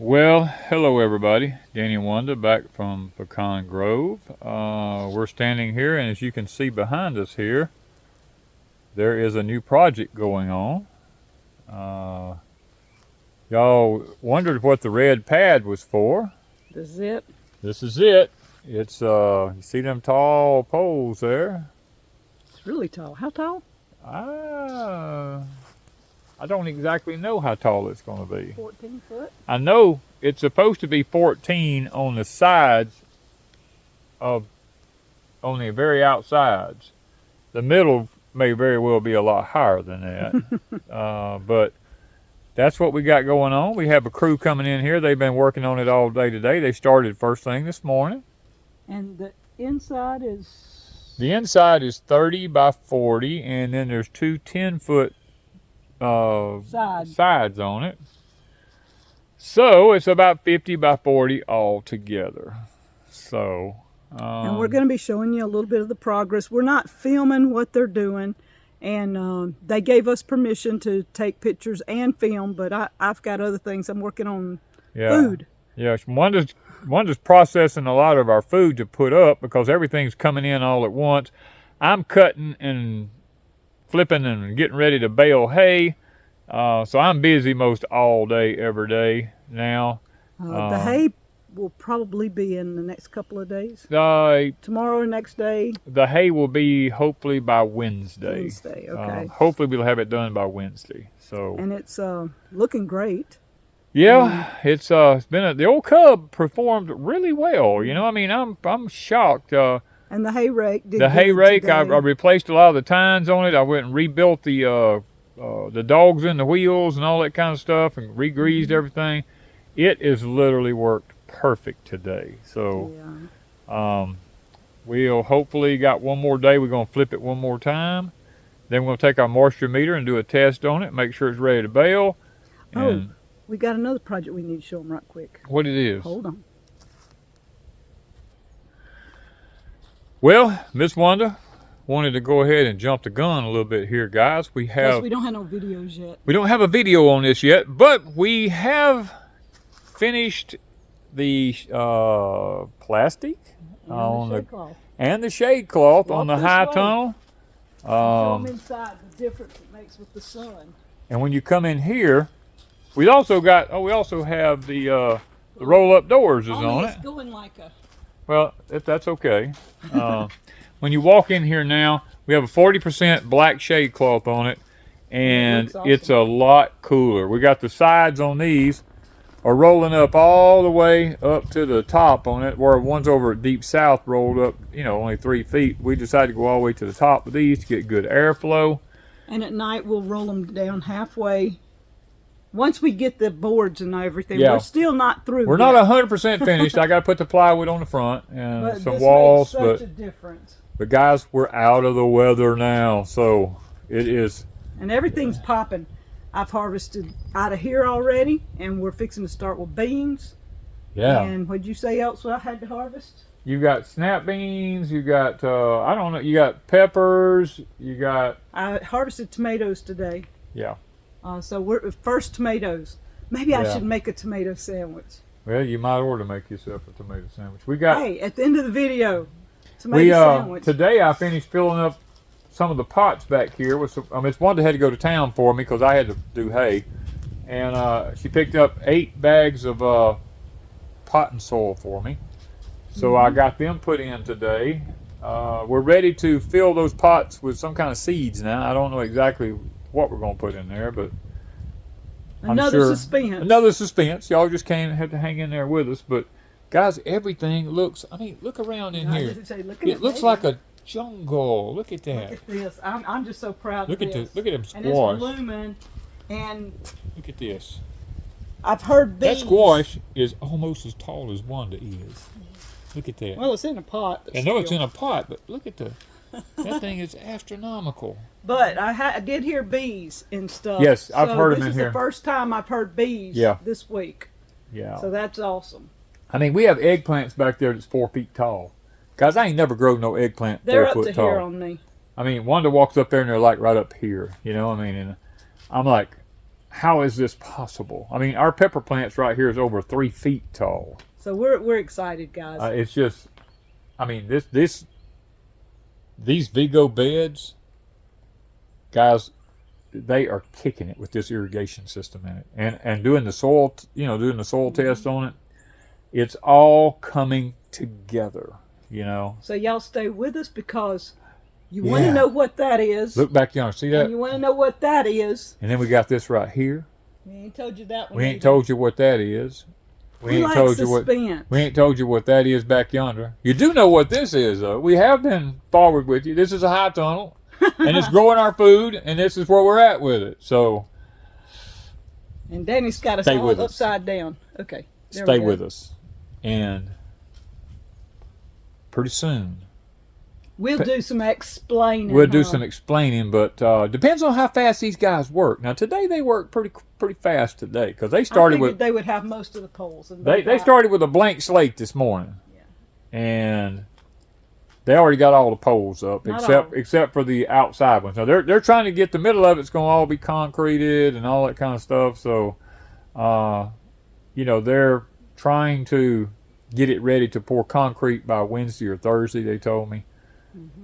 Well, hello everybody. Danny and Wanda back from Pecan Grove. We're standing here, and as you can see behind us here, there is a new project going on. Y'all wondered what the red pad was for. This is it. This is it. It's you see them tall poles there? It's really tall. How tall? I don't exactly know how tall it's going to be. 14 foot? I know it's supposed to be 14 on the sides on the very outsides. The middle may very well be a lot higher than that. But that's what we got going on. We have a crew coming in here. They've been working on it all day today. They started first thing this morning. And the inside is? The inside is 30 by 40, and then there's two 10-foot sides on it. So it's about 50 by 40 all together. So and we're going to be showing you a little bit of the progress. We're not filming what they're doing, and they gave us permission to take pictures and film, but I've got other things. I'm working on food. Yes, Wanda's processing a lot of our food to put up because everything's coming in all at once. I'm cutting and flipping and getting ready to bale hay. So I'm busy most all day, every day now. The hay will probably be in the next couple of days. Tomorrow or next day? The hay will be hopefully by Wednesday. Wednesday, okay. Hopefully we'll have it done by Wednesday. So. And it's looking great. Yeah, it's been the old Cub performed really well. You know, I mean, I'm shocked. And the hay rake did the hay rake, today. I replaced a lot of the tines on it. I went and rebuilt the dogs in the wheels and all that kind of stuff, and re-greased everything. It is literally worked perfect today. So we'll hopefully got one more day. We're gonna flip it one more time. Then we're gonna take our moisture meter and do a test on it, make sure it's ready to bale. And we got another project we need to show them right quick. What it is? Hold on. Well, Miss Wanda wanted to go ahead and jump the gun a little bit here, guys. We don't have no videos yet. We don't have a video on this yet, but we have finished the plastic and the shade cloth on the high tunnel. Show them inside the difference it makes with the sun. And when you come in here, we also have the roll-up doors is on it. It's going like a. Well, that's okay. When you walk in here now, we have a 40% black shade cloth on it, and awesome. It's a lot cooler. We got the sides on these are rolling up all the way up to the top on it, where ones over at Deepsouth rolled up, only 3 feet. We decided to go all the way to the top of these to get good airflow. And at night, we'll roll them down halfway. Once we get the boards and everything, we're still not through. We're not 100% finished. I got to put the plywood on the front and some walls. Makes such a difference. But guys, we're out of the weather now, so it is. And everything's popping. I've harvested out of here already, and we're fixing to start with beans. Yeah. And what'd you say else I had to harvest? You got snap beans. You got I don't know. You got peppers. You got. I harvested tomatoes today. Yeah. So we're first tomatoes. Maybe I should make a tomato sandwich. Well, you might order to make yourself a tomato sandwich. We got. Hey, at the end of the video, tomato sandwich. Today I finished filling up some of the pots back here with some. It's Wanda had to go to town for me because I had to do hay, and she picked up 8 bags of pot and soil for me. So I got them put in today. We're ready to fill those pots with some kind of seeds now. I don't know exactly what we're going to put in there, but another suspense. Another suspense. Y'all just have to hang in there with us. But guys, everything looks. Look around in here. It looks like a jungle. Look at that. Look at this. I'm just so proud. Look of at this. Look at them squash. And it's blooming. And look at this. I've heard bees. That squash is almost as tall as Wanda is. Look at that. Well, it's in a pot. I know it's in a pot, but look at that thing is astronomical. But I did hear bees and stuff. Yes, I've heard them in here. This is the first time I've heard bees this week. Yeah. So that's awesome. We have eggplants back there that's 4 feet tall. Guys, I ain't never grown no eggplant 4 foot tall. They're up to here on me. Wanda walks up there and they're like right up here. And I'm like, how is this possible? I mean, our pepper plants right here is over 3 feet tall. So we're excited, guys. It's just, I mean, these Vego beds, guys, they are kicking it with this irrigation system in it, and doing the soil, doing the soil test on it. It's all coming together, So y'all stay with us because you want to know what that is. Look back yonder, see that? And you want to know what that is. And then we got this right here. We ain't told you that one. We ain't told you what that is. We ain't told you what that is back yonder. You do know what this is, though. We have been forward with you. This is a high tunnel, and it's growing our food, and this is where we're at with it. So, and Danny's got us all upside down. Okay, stay with us, and pretty soon we'll do some explaining. We'll do some explaining, but depends on how fast these guys work. Now today they work pretty fast today because they started with. They would have most of the poles. And they started with a blank slate this morning, and they already got all the poles up except for the outside ones. Now they're trying to get the middle of it's going to all be concreted and all that kind of stuff. So, they're trying to get it ready to pour concrete by Wednesday or Thursday. They told me.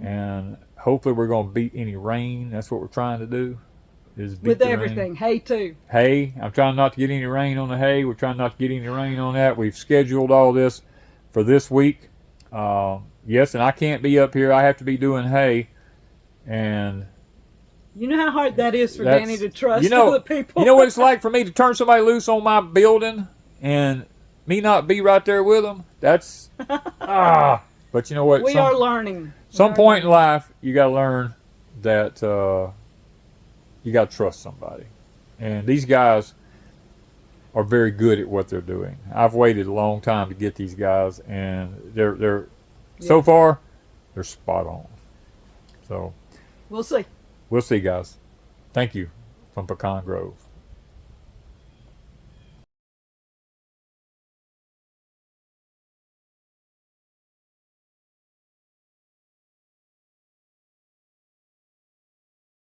And hopefully we're going to beat any rain. That's what we're trying to do. Is beat with the everything. Rain. Hay too. Hay. I'm trying not to get any rain on the hay. We're trying not to get any rain on that. We've scheduled all this for this week. Yes, and I can't be up here. I have to be doing hay. And you know how hard that is for Danny to trust other people. You know what it's like for me to turn somebody loose on my building and me not be right there with them? That's But you know what? We are learning. Some point in life, you got to learn that you got to trust somebody. And these guys are very good at what they're doing. I've waited a long time to get these guys, and they're so far, they're spot on. So we'll see. We'll see, guys. Thank you from Pecan Grove.